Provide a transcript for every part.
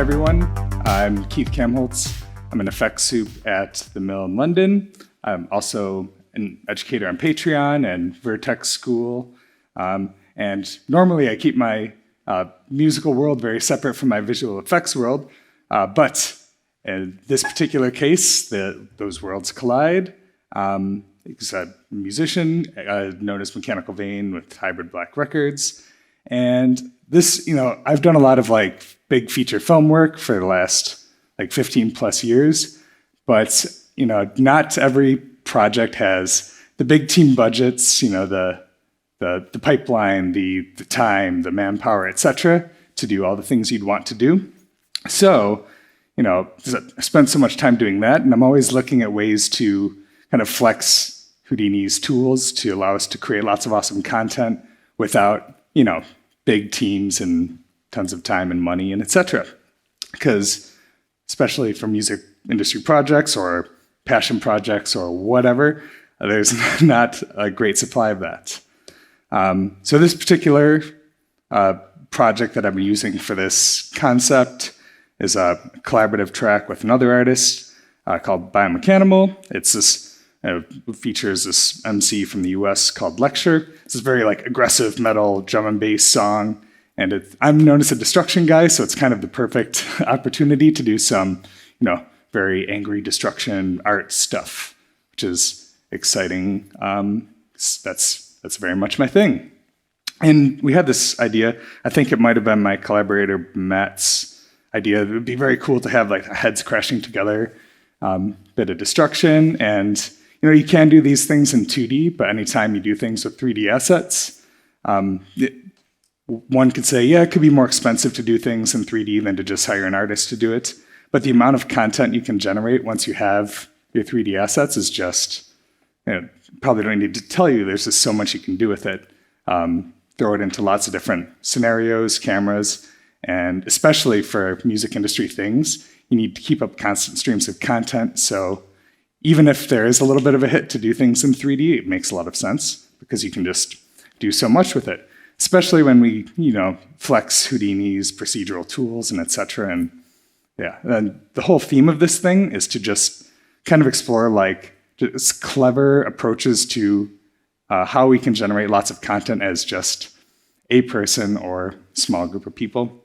everyone. I'm Keith Kamholz. I'm an effects soup at the Mill in London. I'm also an educator on Patreon and Vertex School. And normally I keep my musical world very separate from my visual effects world. But in this particular case, those worlds collide. He's a musician known as Mechanical Vein with Hybrid Black Records. And this, I've done a lot of big feature film work for the last 15 plus years, but not every project has the big team budgets, the pipeline, the time, the manpower, etc., to do all the things you'd want to do. So, I spent so much time doing that, and I'm always looking at ways to kind of flex Houdini's tools to allow us to create lots of awesome content without, big teams and tons of time and money and etc. Because especially for music industry projects or passion projects or whatever, there's not a great supply of that. So this particular project that I've been using for this concept is a collaborative track with another artist called Biomechanimal. It's this features this MC from the US called Lecture. It's this very aggressive metal drum and bass song. And I'm known as a destruction guy, so it's kind of the perfect opportunity to do some, very angry destruction art stuff, which is exciting. That's very much my thing. And we had this idea. I think it might have been my collaborator Matt's idea. It would be very cool to have heads crashing together, bit of destruction, and you can do these things in 2D, but anytime you do things with 3D assets, one could say, yeah, it could be more expensive to do things in 3D than to just hire an artist to do it. But the amount of content you can generate once you have your 3D assets is just, probably don't need to tell you, there's just so much you can do with it. Throw it into lots of different scenarios, cameras, and especially for music industry things, you need to keep up constant streams of content. So even if there is a little bit of a hit to do things in 3D, it makes a lot of sense because you can just do so much with it. Especially when we, flex Houdini's procedural tools and etc. And yeah, and the whole theme of this thing is to just kind of explore just clever approaches to how we can generate lots of content as just a person or small group of people.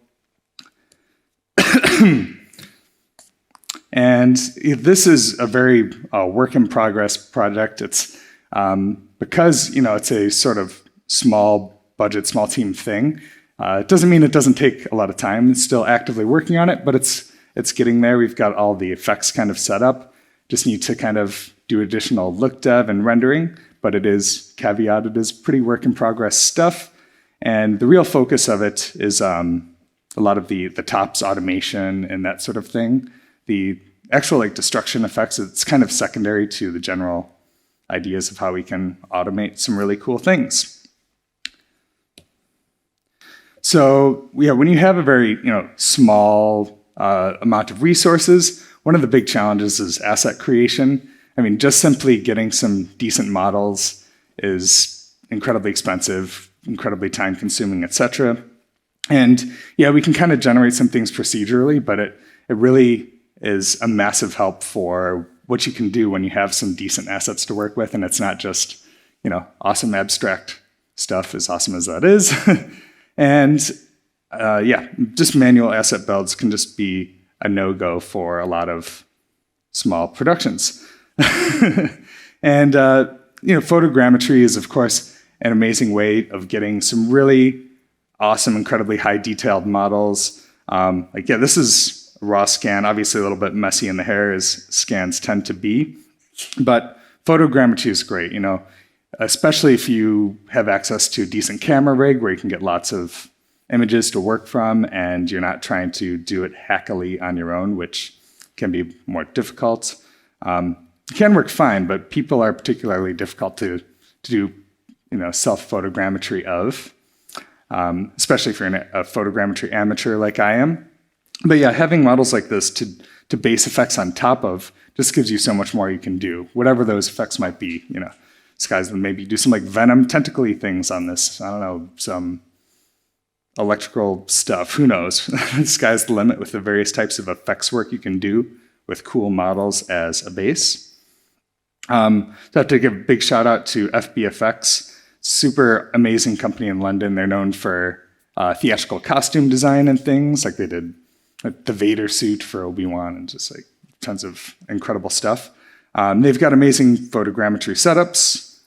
And this is a very work in progress project. It's because it's a sort of small budget, small team thing. It doesn't mean it doesn't take a lot of time. It's still actively working on it, but it's getting there. We've got all the effects kind of set up. Just need to kind of do additional look dev and rendering, but it is caveated as pretty work in progress stuff. And the real focus of it is a lot of the tops automation and that sort of thing. The actual destruction effects, it's kind of secondary to the general ideas of how we can automate some really cool things. So yeah, when you have a very small amount of resources, one of the big challenges is asset creation. I mean, just simply getting some decent models is incredibly expensive, incredibly time consuming, etc. And yeah, we can kind of generate some things procedurally, but it really is a massive help for what you can do when you have some decent assets to work with, and it's not just awesome abstract stuff, as awesome as that is. And yeah, just manual asset builds can just be a no-go for a lot of small productions. And photogrammetry is, of course, an amazing way of getting some really awesome, incredibly high detailed models. This is a raw scan, obviously a little bit messy in the hair as scans tend to be, but photogrammetry is great, especially if you have access to a decent camera rig where you can get lots of images to work from and you're not trying to do it hackily on your own, which can be more difficult. It can work fine, but people are particularly difficult to do self-photogrammetry of, especially if you're a photogrammetry amateur like I am. But yeah, having models like this to base effects on top of just gives you so much more you can do, whatever those effects might be. Maybe do some Venom tentacle-y things on this. I don't know, some electrical stuff, who knows? The sky's the limit with the various types of effects work you can do with cool models as a base. So I have to give a big shout out to FBFX, super amazing company in London. They're known for theatrical costume design and things, like they did the Vader suit for Obi-Wan and just like tons of incredible stuff. They've got amazing photogrammetry setups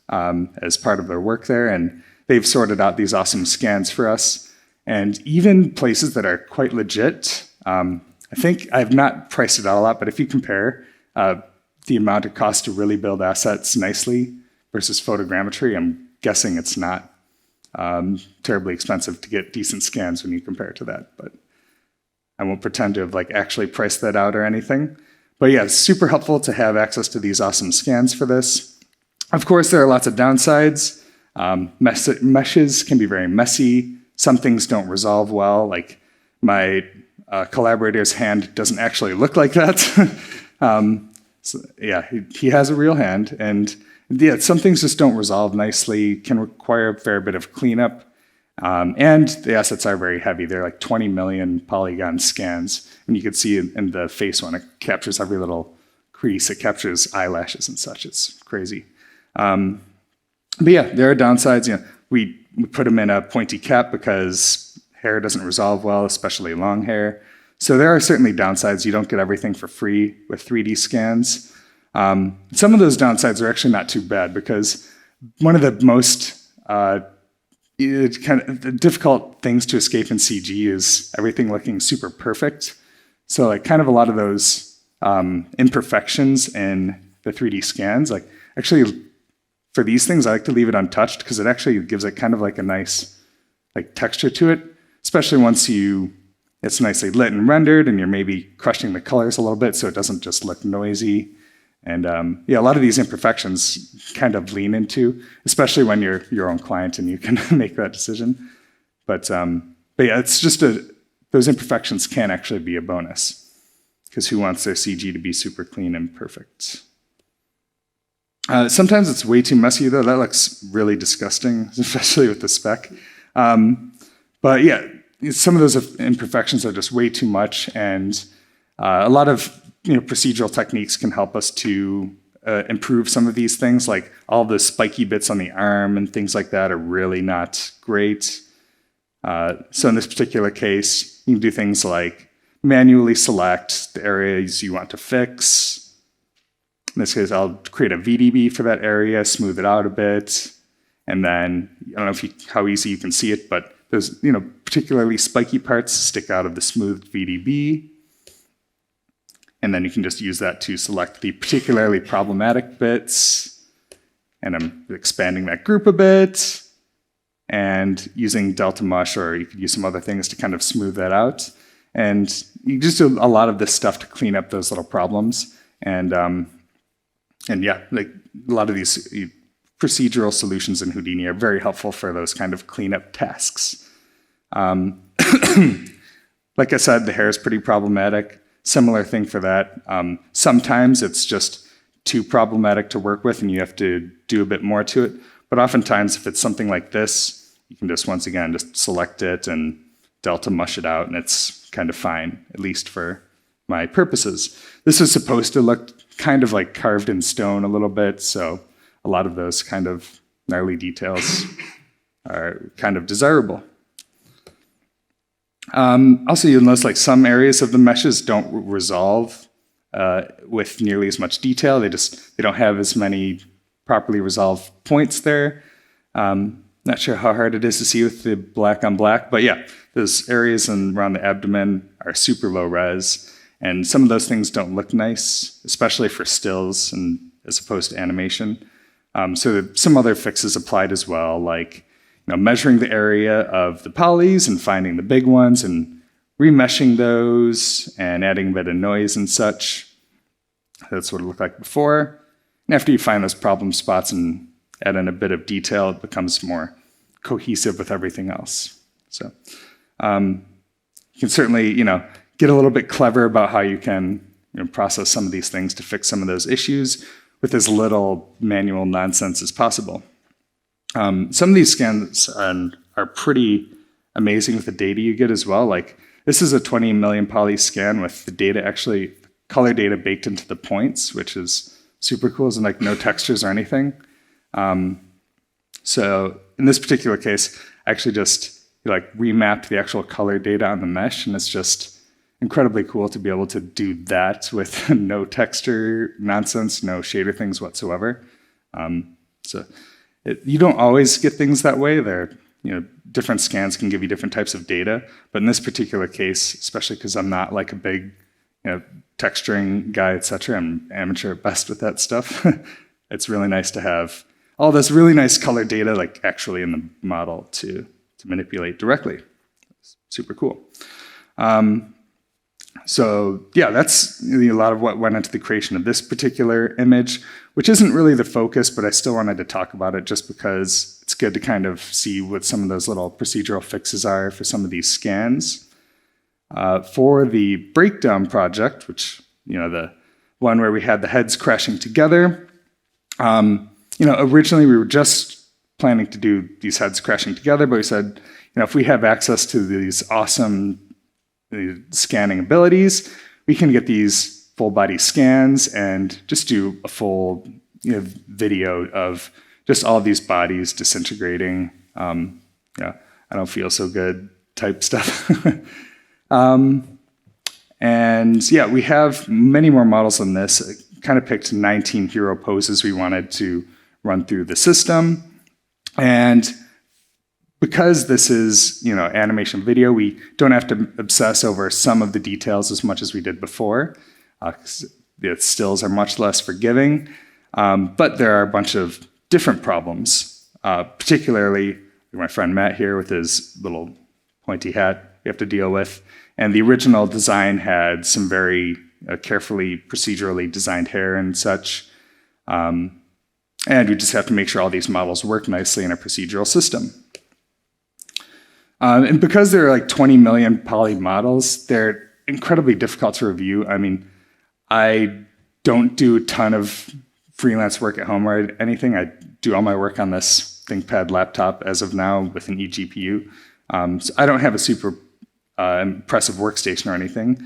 as part of their work there, and they've sorted out these awesome scans for us. And even places that are quite legit, I think I've not priced it out a lot, but if you compare the amount it costs to really build assets nicely versus photogrammetry, I'm guessing it's not terribly expensive to get decent scans when you compare it to that. But I won't pretend to have like actually priced that out or anything. But yeah, it's super helpful to have access to these awesome scans for this. Of course, there are lots of downsides. Meshes can be very messy. Some things don't resolve well, like my collaborator's hand doesn't actually look like that. So yeah, he has a real hand, and yeah, some things just don't resolve nicely, can require a fair bit of cleanup, and the assets are very heavy. They're like 20 million polygon scans, and you can see in the face one, it captures every little crease, it captures eyelashes and such. It's crazy. But yeah, there are downsides. You know, we put them in a pointy cap because hair doesn't resolve well, especially long hair. So there are certainly downsides. You don't get everything for free with 3D scans. Some of those downsides are actually not too bad, because one of the most kind of difficult things to escape in CG is everything looking super perfect. So like kind of a lot of those imperfections in the 3D scans, like actually for these things, I like to leave it untouched because it actually gives it kind of like a nice like texture to it, especially once it's nicely lit and rendered and you're maybe crushing the colors a little bit so it doesn't just look noisy. And yeah, a lot of these imperfections kind of lean into, especially when you're your own client and you can make that decision. But yeah, it's just those imperfections can actually be a bonus, because who wants their CG to be super clean and perfect? Sometimes it's way too messy, though. That looks really disgusting, especially with the spec. But yeah, some of those imperfections are just way too much, and a lot of procedural techniques can help us to improve some of these things, like all the spiky bits on the arm and things like that are really not great. So in this particular case, you can do things like manually select the areas you want to fix. In this case, I'll create a VDB for that area, smooth it out a bit, and then, I don't know how easy you can see it, but those particularly spiky parts stick out of the smoothed VDB. And then you can just use that to select the particularly problematic bits. And I'm expanding that group a bit and using Delta Mush, or you could use some other things to kind of smooth that out. And you just do a lot of this stuff to clean up those little problems. And yeah, like a lot of these procedural solutions in Houdini are very helpful for those kind of cleanup tasks. Like I said, the hair is pretty problematic. Similar thing for that. Sometimes it's just too problematic to work with and you have to do a bit more to it. But oftentimes, if it's something like this, you can just, once again, just select it and Delta Mush it out, and it's kind of fine, at least for my purposes. This is supposed to look kind of like carved in stone a little bit, so a lot of those kind of gnarly details are kind of desirable. Also, you'll notice like some areas of the meshes don't resolve with nearly as much detail. They don't have as many properly resolved points there. Not sure how hard it is to see with the black on black, but yeah, those areas around the abdomen are super low res, and some of those things don't look nice, especially for stills and as opposed to animation. So some other fixes applied as well, like measuring the area of the polys and finding the big ones and remeshing those and adding a bit of noise and such. That's what it looked like before. And after you find those problem spots and add in a bit of detail, it becomes more cohesive with everything else. So you can certainly get a little bit clever about how you can process some of these things to fix some of those issues with as little manual nonsense as possible. Some of these scans are pretty amazing with the data you get as well. Like this is a 20 million poly scan with the data actually, color data baked into the points, which is super cool. It's like no textures or anything. So in this particular case, I actually just like remapped the actual color data on the mesh, and it's just incredibly cool to be able to do that with no texture nonsense, no shader things whatsoever. You don't always get things that way. Different scans can give you different types of data, but in this particular case, especially because I'm not like a big texturing guy, etc. I'm amateur at best with that stuff. It's really nice to have all this really nice color data like actually in the model to manipulate directly. It's super cool. So yeah, that's a lot of what went into the creation of this particular image, which isn't really the focus, but I still wanted to talk about it just because it's good to kind of see what some of those little procedural fixes are for some of these scans. For the breakdown project, which, the one where we had the heads crashing together, originally we were just planning to do these heads crashing together, but we said, if we have access to these awesome scanning abilities, we can get these full body scans and just do a full video of just all of these bodies disintegrating. I don't feel so good type stuff. And yeah, we have many more models on this. I kind of picked 19 hero poses we wanted to run through the system. And because this is, animation video, we don't have to obsess over some of the details as much as we did before. The stills are much less forgiving, but there are a bunch of different problems, particularly my friend Matt here with his little pointy hat we have to deal with. And the original design had some very carefully procedurally designed hair and such. And we just have to make sure all these models work nicely in a procedural system. And because there are like 20 million poly models, they're incredibly difficult to review. I mean, I don't do a ton of freelance work at home or anything. I do all my work on this ThinkPad laptop as of now with an eGPU. So I don't have a super impressive workstation or anything.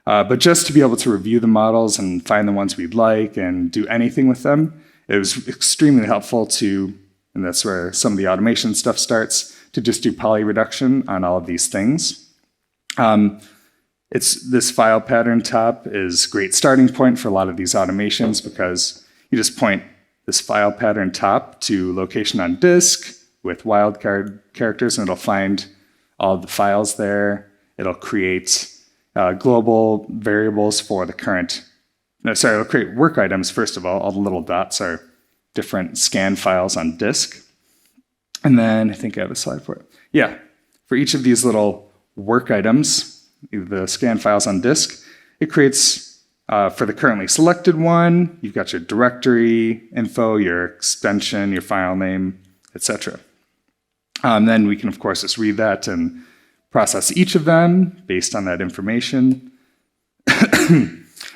But just to be able to review the models and find the ones we'd like and do anything with them, it was extremely helpful to, and that's where some of the automation stuff starts, to just do poly reduction on all of these things. This file pattern top is a great starting point for a lot of these automations because you just point this file pattern top to location on disk with wildcard characters, and it'll find all of the files there. It'll create global variables for the current, it'll create work items, first of all. All the little dots are different scan files on disk. And then I think I have a slide for it. Yeah, for each of these little work items, the scan files on disk, it creates, for the currently selected one, you've got your directory info, your extension, your file name, etc. Then we can, of course, just read that and process each of them based on that information.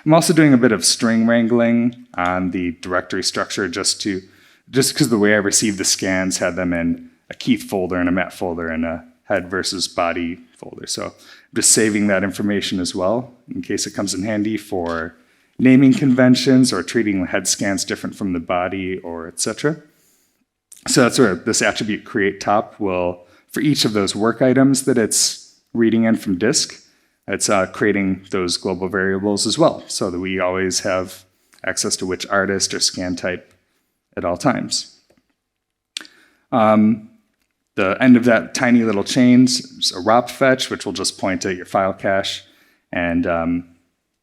I'm also doing a bit of string wrangling on the directory structure just because the way I received the scans had them in a Keith folder and a Matt folder and a head versus body folder. So I'm just saving that information as well in case it comes in handy for naming conventions or treating the head scans different from the body or etc. So that's where this attribute create top will, for each of those work items that it's reading in from disk, it's creating those global variables as well, so that we always have access to which artist or scan type at all times. The end of that tiny little chain is a ROP fetch, which will just point at your file cache, and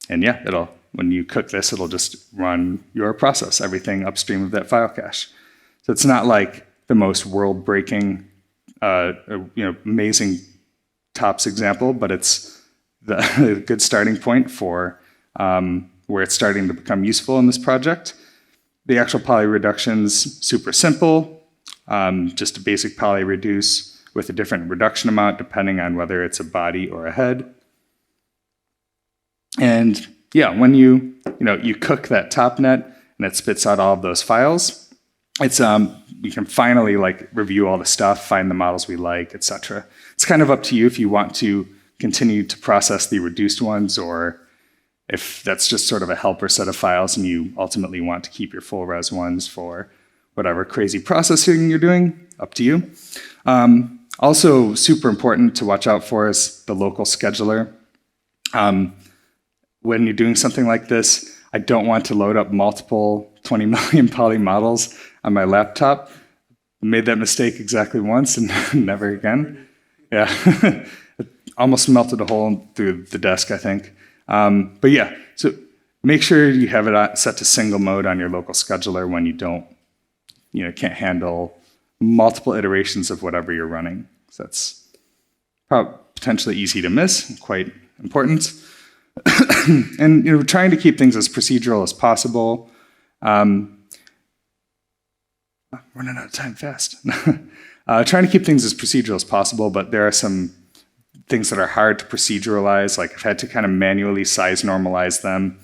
yeah, when you cook this, it'll just run your process, everything upstream of that file cache. So it's not like the most world-breaking, amazing tops example, but it's a good starting point for where it's starting to become useful in this project. The actual poly reduction's super simple, just a basic poly reduce with a different reduction amount depending on whether it's a body or a head. And yeah, when you cook that TOPNET and it spits out all of those files, it's we can finally review all the stuff, find the models we like, etc. It's kind of up to you if you want to continue to process the reduced ones, or if that's just sort of a helper set of files and you ultimately want to keep your full res ones for whatever crazy processing you're doing, up to you. Also super important to watch out for is the local scheduler. When you're doing something like this, I don't want to load up multiple 20 million poly models on my laptop. I made that mistake exactly once and never again. Yeah, it almost melted a hole through the desk, I think. But yeah, so make sure you have it set to single mode on your local scheduler when you can't handle multiple iterations of whatever you're running. So that's potentially easy to miss, and quite important. And trying to keep things as procedural as possible. Running out of time fast. Trying to keep things as procedural as possible, but there are some things that are hard to proceduralize. Like I've had to kind of manually size normalize them.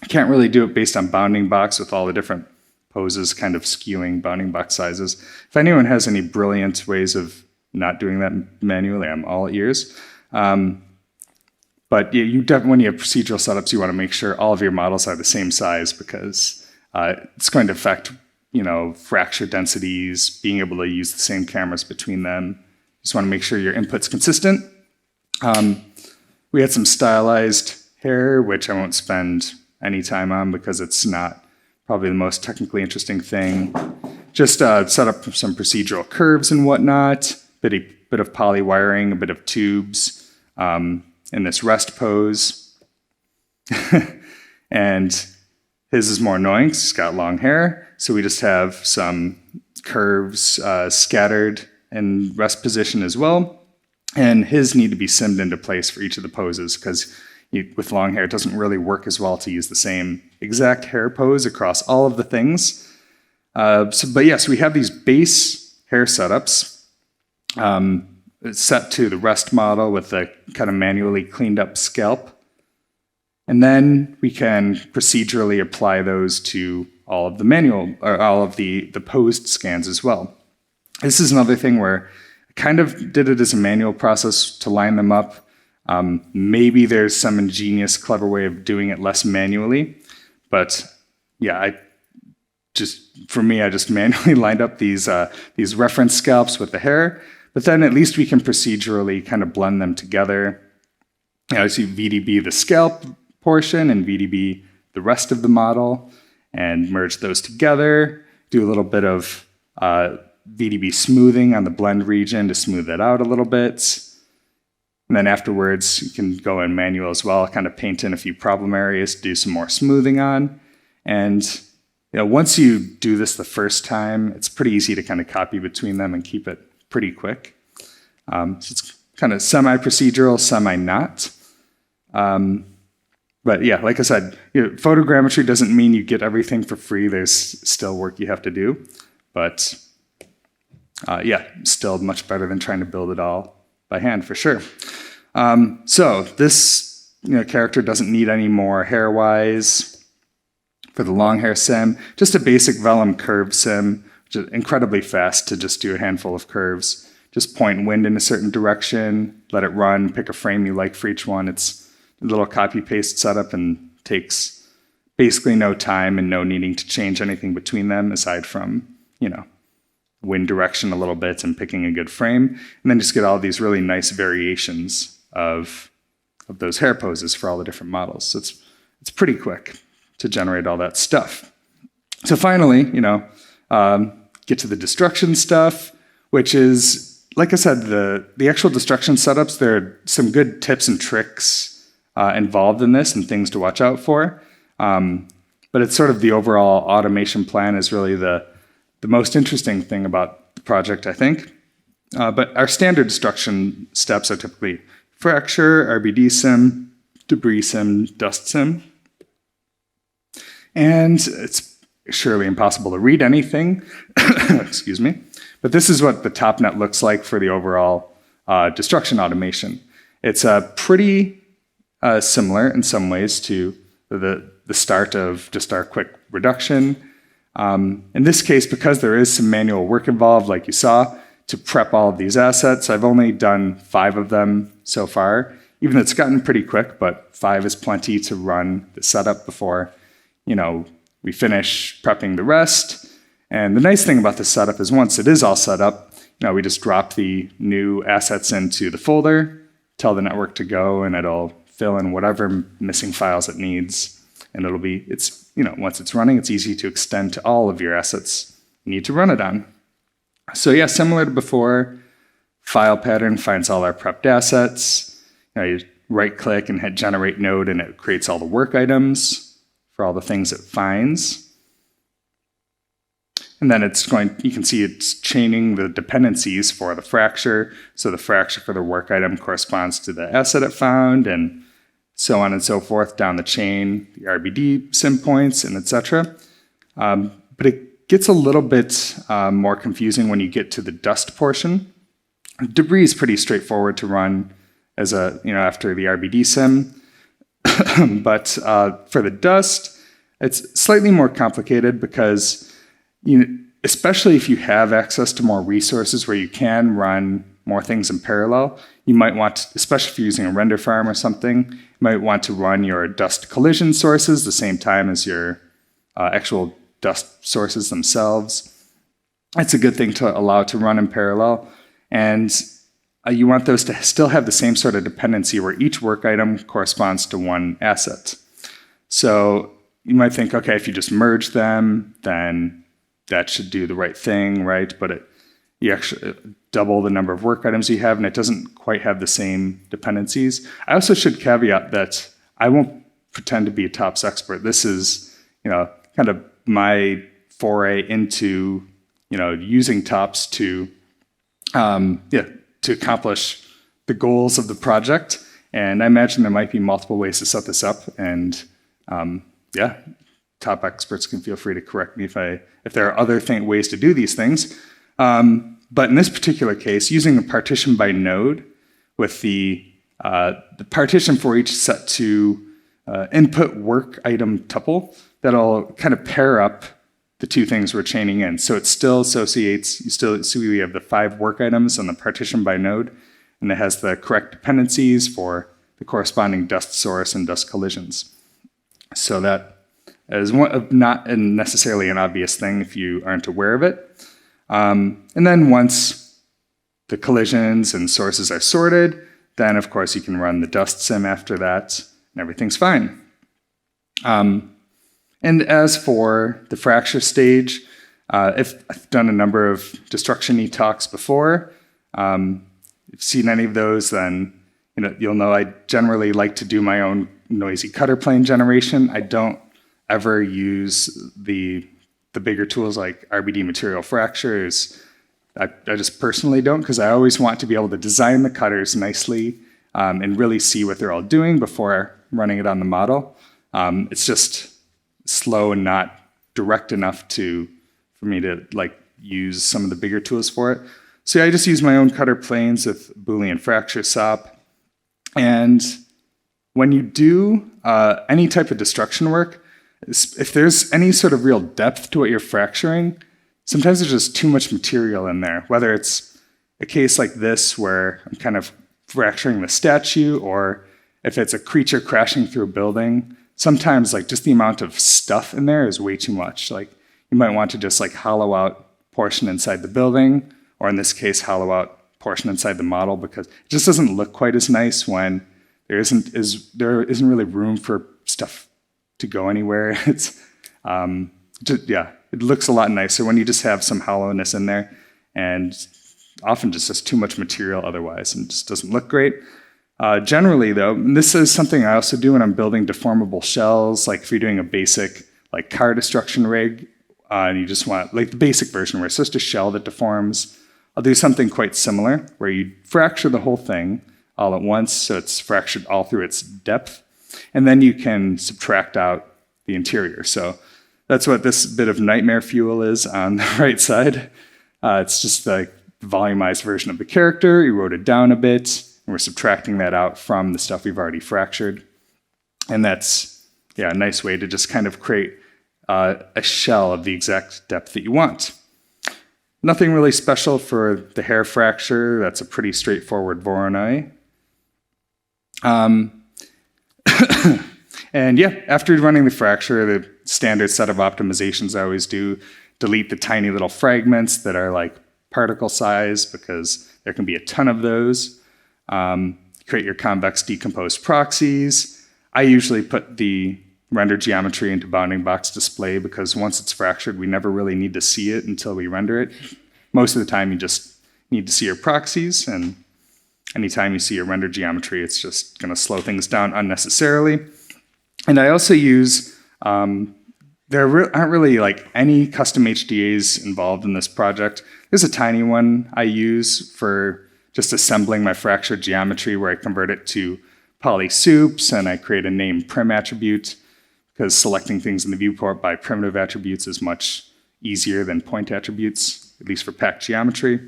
I can't really do it based on bounding box with all the different poses kind of skewing bounding box sizes. If anyone has any brilliant ways of not doing that manually, I'm all ears. But when you have procedural setups, you want to make sure all of your models are the same size, because it's going to affect fracture densities, being able to use the same cameras between them. Just want to make sure your input's consistent. We had some stylized hair, which I won't spend any time on because it's not probably the most technically interesting thing. Just set up some procedural curves and whatnot, bit of poly wiring, a bit of tubes in this rest pose. And his is more annoying because he's got long hair. So we just have some curves scattered in rest position as well. And his need to be simmed into place for each of the poses, because with long hair, it doesn't really work as well to use the same exact hair pose across all of the things. But yes, we have these base hair setups set to the rest model with the kind of manually cleaned up scalp. And then we can procedurally apply those to all of the posed scans as well. This is another thing where I kind of did it as a manual process to line them up. Maybe there's some ingenious, clever way of doing it less manually. But yeah, I just manually lined up these reference scalps with the hair. But then at least we can procedurally kind of blend them together. I see VDB the scalp portion and VDB the rest of the model, and merge those together. Do a little bit of VDB smoothing on the blend region to smooth that out a little bit. And then afterwards, you can go in manual as well, kind of paint in a few problem areas, do some more smoothing on. And once you do this the first time, it's pretty easy to kind of copy between them and keep it pretty quick. So it's kind of semi-procedural, semi-not. But yeah, like I said, photogrammetry doesn't mean you get everything for free. There's still work you have to do. But yeah, still much better than trying to build it all by hand for sure. So this character doesn't need any more hair-wise for the long hair sim. Just a basic vellum curve sim, which is incredibly fast to just do a handful of curves. Just point wind in a certain direction, let it run, pick a frame you like for each one. It's a little copy-paste setup and takes basically no time and no needing to change anything between them aside from, wind direction a little bit and picking a good frame. And then just get all these really nice variations of those hair poses for all the different models. So it's pretty quick to generate all that stuff. So finally, get to the destruction stuff, which is, like I said, the actual destruction setups, there are some good tips and tricks involved in this and things to watch out for. But it's sort of the overall automation plan is really the most interesting thing about the project, I think. But our standard destruction steps are typically fracture, RBD sim, debris sim, dust sim. And it's surely impossible to read anything, excuse me. But this is what the TOPNET looks like for the overall destruction automation. It's pretty similar in some ways to the start of just our quick reduction. In this case, because there is some manual work involved, like you saw, to prep all of these assets. I've only done 5 of them so far, even though it's gotten pretty quick, but 5 is plenty to run the setup before, we finish prepping the rest. And the nice thing about the setup is once it is all set up, we just drop the new assets into the folder, tell the network to go, and it'll fill in whatever missing files it needs. And once it's running, it's easy to extend to all of your assets you need to run it on. So yeah, similar to before, file pattern finds all our prepped assets. You right click and hit generate node, and it creates all the work items for all the things it finds. And then you can see it's chaining the dependencies for the fracture. So the fracture for the work item corresponds to the asset it found, and so on and so forth down the chain, the RBD sim points, and etc. But it gets a little bit more confusing when you get to the dust portion. Debris is pretty straightforward to run as after the RBD sim. But for the dust, it's slightly more complicated because especially if you have access to more resources where you can run more things in parallel, you might want, especially if you're using a render farm or something, you might want to run your dust collision sources the same time as your actual dust sources themselves. It's a good thing to allow to run in parallel. And you want those to still have the same sort of dependency where each work item corresponds to one asset. So you might think, okay, if you just merge them, then that should do the right thing, right? But you actually double the number of work items you have, and it doesn't quite have the same dependencies. I also should caveat that I won't pretend to be a TOPS expert. This is, kind of my foray into, using TOPS to accomplish the goals of the project. And I imagine there might be multiple ways to set this up, and top experts can feel free to correct me if there are other ways to do these things. But in this particular case, using a partition by node with the partition for each set to input work item tuple, that'll kind of pair up the two things we're chaining in. So it still associates, we have the 5 work items on the partition by node, and it has the correct dependencies for the corresponding dust source and dust collisions. So that is not necessarily an obvious thing if you aren't aware of it. And then once the collisions and sources are sorted, then of course you can run the dust sim after that, and everything's fine. And as for the fracture stage, I've done a number of destruction-y talks before. If you've seen any of those, then you'll know I generally like to do my own noisy cutter plane generation. I don't ever use the bigger tools like RBD material fractures. I just personally don't, because I always want to be able to design the cutters nicely and really see what they're all doing before running it on the model. It's just slow and not direct enough for me to use some of the bigger tools for it. So yeah, I just use my own cutter planes with Boolean fracture SOP. And when you do any type of destruction work, if there's any sort of real depth to what you're fracturing, sometimes there's just too much material in there, whether it's a case like this where I'm kind of fracturing the statue, or if it's a creature crashing through a building. Sometimes just the amount of stuff in there is way too much. You might want to just hollow out portion inside the building, or in this case, hollow out portion inside the model, because it just doesn't look quite as nice when there isn't really room for stuff to go anywhere. It looks a lot nicer when you just have some hollowness in there, and often just too much material otherwise, and just doesn't look great. Generally though, and this is something I also do when I'm building deformable shells, if you're doing a basic car destruction rig, and you just want the basic version where it's just a shell that deforms, I'll do something quite similar where you fracture the whole thing all at once, so it's fractured all through its depth, and then you can subtract out the interior. So that's what this bit of nightmare fuel is on the right side. It's just the volumized version of the character. You wrote it down a bit, and we're subtracting that out from the stuff we've already fractured. And that's a nice way to just kind of create a shell of the exact depth that you want. Nothing really special for the hair fracture. That's a pretty straightforward Voronoi. And yeah, after running the fracture, the standard set of optimizations I always do, delete the tiny little fragments that are like particle size, because there can be a ton of those. Create your convex decomposed proxies. I usually put the render geometry into bounding box display, because once it's fractured, we never really need to see it until we render it. Most of the time, you just need to see your proxies, and anytime you see your render geometry, it's just going to slow things down unnecessarily. And I also use, there aren't really like any custom HDAs involved in this project. There's a tiny one I use for just assembling my fractured geometry, where I convert it to poly soups and I create a name prim attribute, because selecting things in the viewport by primitive attributes is much easier than point attributes, at least for packed geometry.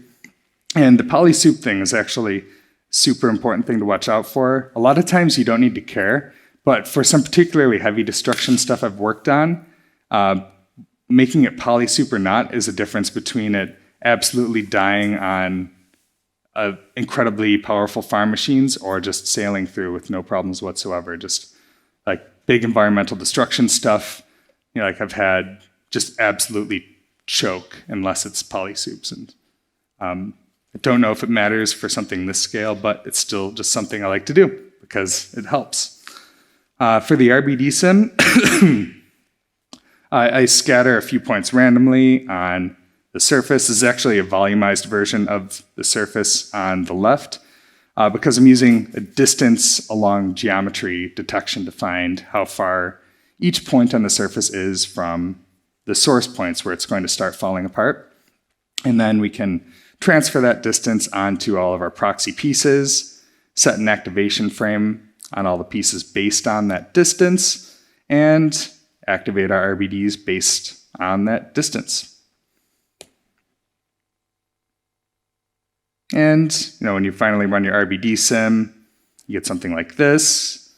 And the poly soup thing is actually a super important thing to watch out for. A lot of times you don't need to care, but for some particularly heavy destruction stuff I've worked on, making it poly soup or not is a difference between it absolutely dying on incredibly powerful farm machines or just sailing through with no problems whatsoever. Just like big environmental destruction stuff, you know, like I've had just absolutely choke unless it's poly soups. And I don't know if it matters for something this scale, but it's still just something I like to do because it helps. For the RBD sim, I scatter a few points randomly on the surface. This is actually a volumized version of the surface on the left, because I'm using a distance along geometry detection to find how far each point on the surface is from the source points where it's going to start falling apart. And then we can transfer that distance onto all of our proxy pieces, set an activation frame on all the pieces based on that distance, and activate our RBDs based on that distance. And you know, when you finally run your RBD sim, you get something like this.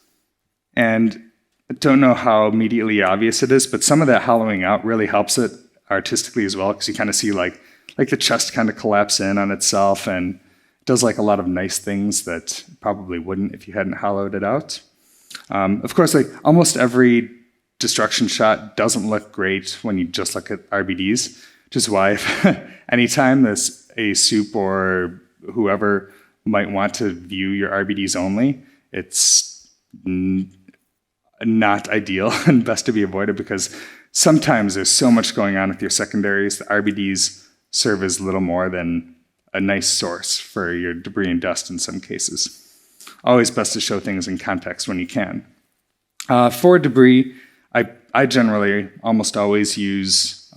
And I don't know how immediately obvious it is, but some of that hollowing out really helps it artistically as well, because you kind of see like the chest kind of collapse in on itself, and it does like a lot of nice things that probably wouldn't if you hadn't hollowed it out. Of course, like almost every destruction shot doesn't look great when you just look at RBDs, which is why anytime a soup or whoever might want to view your RBDs only, it's not ideal and best to be avoided, because sometimes there's so much going on with your secondaries. The RBDs serve as little more than a nice source for your debris and dust in some cases. Always best to show things in context when you can. For debris, I generally almost always use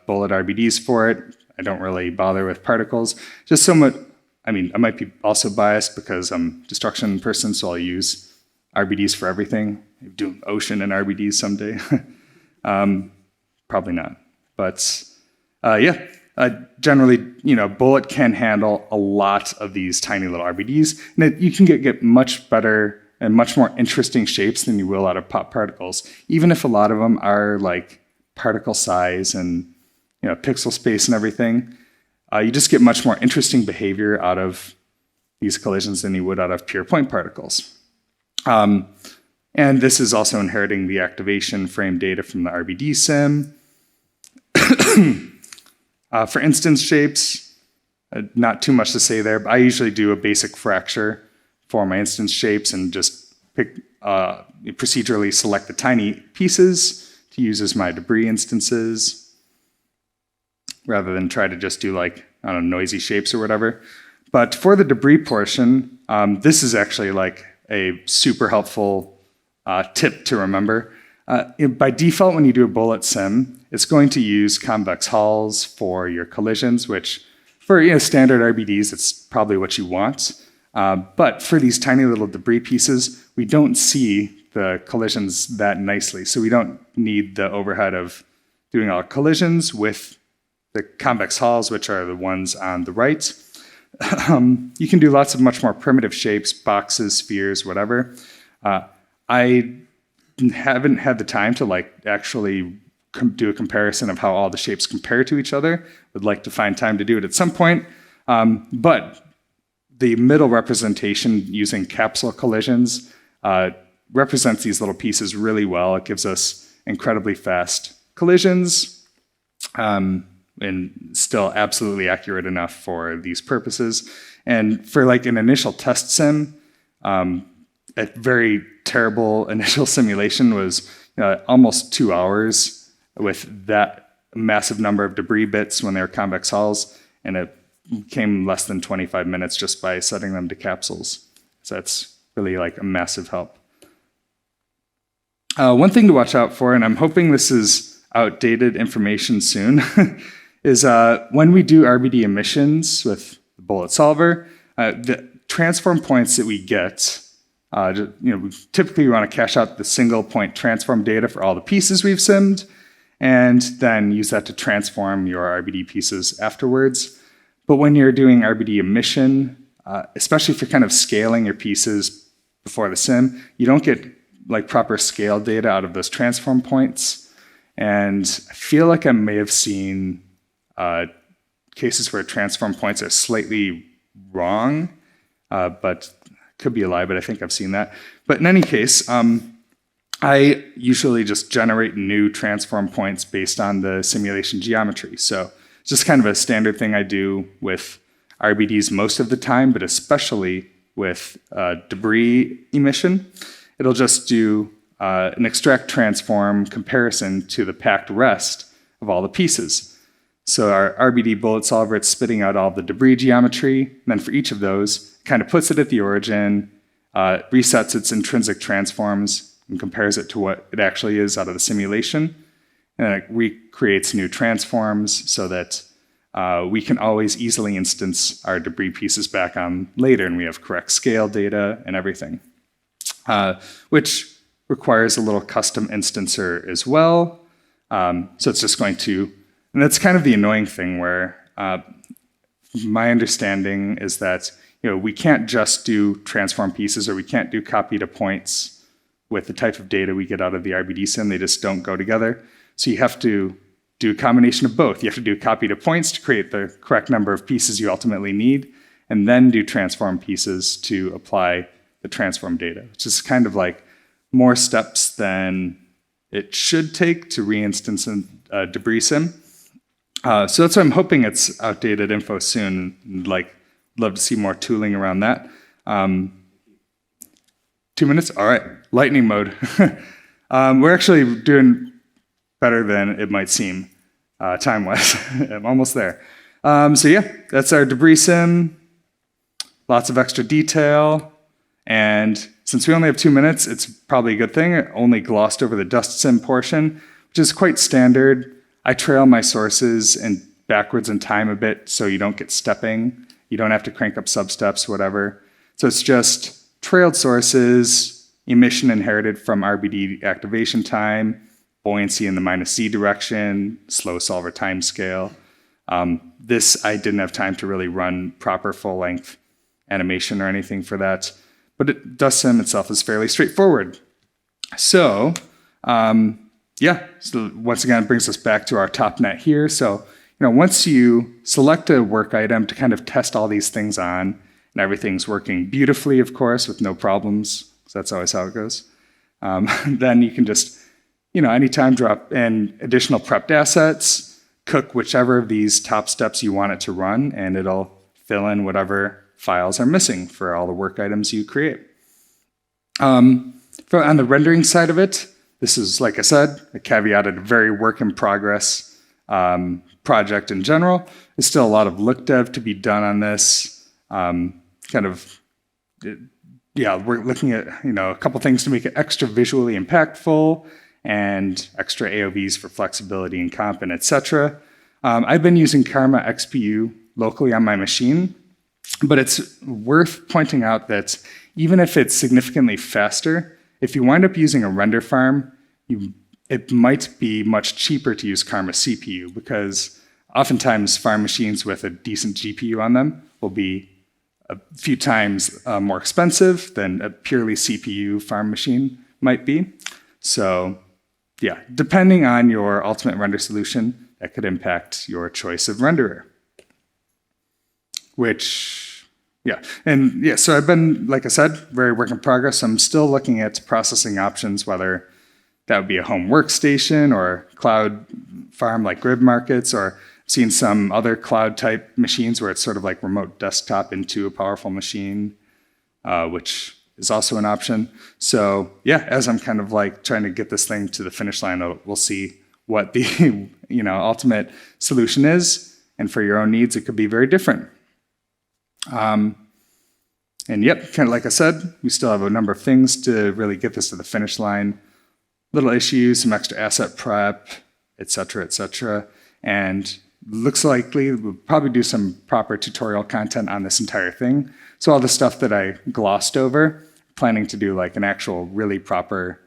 bullet RBDs for it. I don't really bother with particles. Just somewhat, I mean, I might be also biased because I'm a destruction person, so I'll use RBDs for everything. Maybe do ocean and RBDs someday. Probably not. But yeah, generally, you know, bullet can handle a lot of these tiny little RBDs, and you can get much better and much more interesting shapes than you will out of pop particles, even if a lot of them are like particle size and, you know, pixel space and everything. You just get much more interesting behavior out of these collisions than you would out of pure point particles. And this is also inheriting the activation frame data from the RBD sim. For instance shapes, not too much to say there, but I usually do a basic fracture for my instance shapes and just procedurally select the tiny pieces to use as my debris instances, rather than try to just do like, I don't know, noisy shapes or whatever. But for the debris portion, this is actually like a super helpful tip to remember. By default, when you do a bullet sim, it's going to use convex hulls for your collisions, which for, you know, standard RBDs, it's probably what you want. But for these tiny little debris pieces, we don't see the collisions that nicely. So we don't need the overhead of doing all collisions with the convex hulls, which are the ones on the right. You can do lots of much more primitive shapes, boxes, spheres, whatever. I haven't had the time to like actually do a comparison of how all the shapes compare to each other. Would like to find time to do it at some point. But the middle representation using capsule collisions represents these little pieces really well. It gives us incredibly fast collisions and still absolutely accurate enough for these purposes. And for like an initial test sim, a very terrible initial simulation was almost 2 hours with that massive number of debris bits when they were convex hulls, and it came less than 25 minutes just by setting them to capsules. So that's really like a massive help. One thing to watch out for, and I'm hoping this is outdated information soon, is when we do RBD emissions with the bullet solver, the transform points that we get, we typically want to cache out the single point transform data for all the pieces we've simmed, and then use that to transform your RBD pieces afterwards. But when you're doing RBD emission, especially if you're kind of scaling your pieces before the sim, you don't get like proper scale data out of those transform points. And I feel like I may have seen cases where transform points are slightly wrong, but could be a lie, but I think I've seen that. But in any case, I usually just generate new transform points based on the simulation geometry. So it's just kind of a standard thing I do with RBDs most of the time, but especially with debris emission. It'll just do an extract transform comparison to the packed rest of all the pieces. So our RBD bullet solver, it's spitting out all the debris geometry, and then for each of those, kind of puts it at the origin, resets its intrinsic transforms, and compares it to what it actually is out of the simulation. And then it recreates new transforms so that we can always easily instance our debris pieces back on later, and we have correct scale data and everything, which requires a little custom instancer as well. So it's just going to, and that's kind of the annoying thing where my understanding is that we can't just do transform pieces, or we can't do copy to points with the type of data we get out of the RBD sim. They just don't go together. So you have to do a combination of both. You have to do copy to points to create the correct number of pieces you ultimately need, and then do transform pieces to apply the transform data, which is kind of like more steps than it should take to re-instance a debris sim. So that's why I'm hoping it's outdated info soon. Like, love to see more tooling around that. 2 minutes? All right, lightning mode. We're actually doing better than it might seem, time-wise. I'm almost there. So yeah, that's our debris sim. Lots of extra detail. And since we only have 2 minutes, it's probably a good thing. I only glossed over the dust sim portion, which is quite standard. I trail my sources and backwards in time a bit so you don't get stepping. You don't have to crank up substeps, whatever. So it's just trailed sources, emission inherited from RBD activation time, buoyancy in the -z direction, slow solver timescale. This, I didn't have time to really run proper full-length animation or anything for that. But dust sim itself is fairly straightforward. So, so once again, it brings us back to our TOPNET here. So, once you select a work item to kind of test all these things on, and everything's working beautifully, of course, with no problems, because that's always how it goes, then you can just, anytime drop in additional prepped assets, cook whichever of these top steps you want it to run, and it'll fill in whatever files are missing for all the work items you create. On the rendering side of it, this is, like I said, a caveated, very work in progress project in general. There's still a lot of lookdev to be done on this. We're looking at a couple things to make it extra visually impactful and extra AOVs for flexibility and comp and etc. I've been using Karma XPU locally on my machine, but it's worth pointing out that even if it's significantly faster, if you wind up using a render farm, it might be much cheaper to use Karma CPU, because oftentimes farm machines with a decent GPU on them will be a few times more expensive than a purely CPU farm machine might be. So yeah, depending on your ultimate render solution, that could impact your choice of renderer. Which, yeah, and yeah, so I've been, like I said, very work in progress. I'm still looking at processing options, whether that would be a home workstation or cloud farm like Grid Markets, or seen some other cloud type machines where it's sort of like remote desktop into a powerful machine, which is also an option. So yeah, as I'm kind of like trying to get this thing to the finish line, we'll see what the ultimate solution is. And for your own needs, it could be very different. And yep, kind of like I said, we still have a number of things to really get this to the finish line. Little issues, some extra asset prep, et cetera, and looks likely we'll probably do some proper tutorial content on this entire thing. So all the stuff that I glossed over, planning to do like an actual really proper,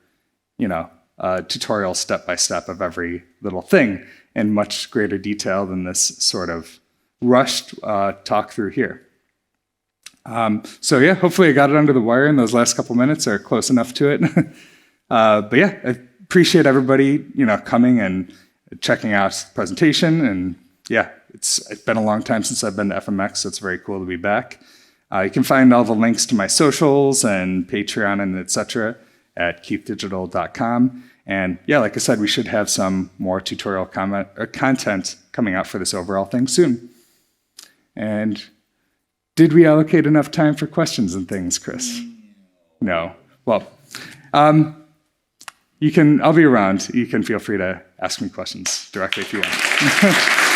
tutorial step-by-step of every little thing in much greater detail than this sort of rushed talk through here. So yeah, hopefully I got it under the wire in those last couple minutes, or close enough to it. But yeah, I appreciate everybody, coming and checking out the presentation. And yeah, it's been a long time since I've been to FMX, so it's very cool to be back. You can find all the links to my socials and Patreon and et cetera at keithdigital.com. And yeah, like I said, we should have some more tutorial content coming out for this overall thing soon. And did we allocate enough time for questions and things, Chris? No. Well, I'll be around. You can feel free to ask me questions directly if you want.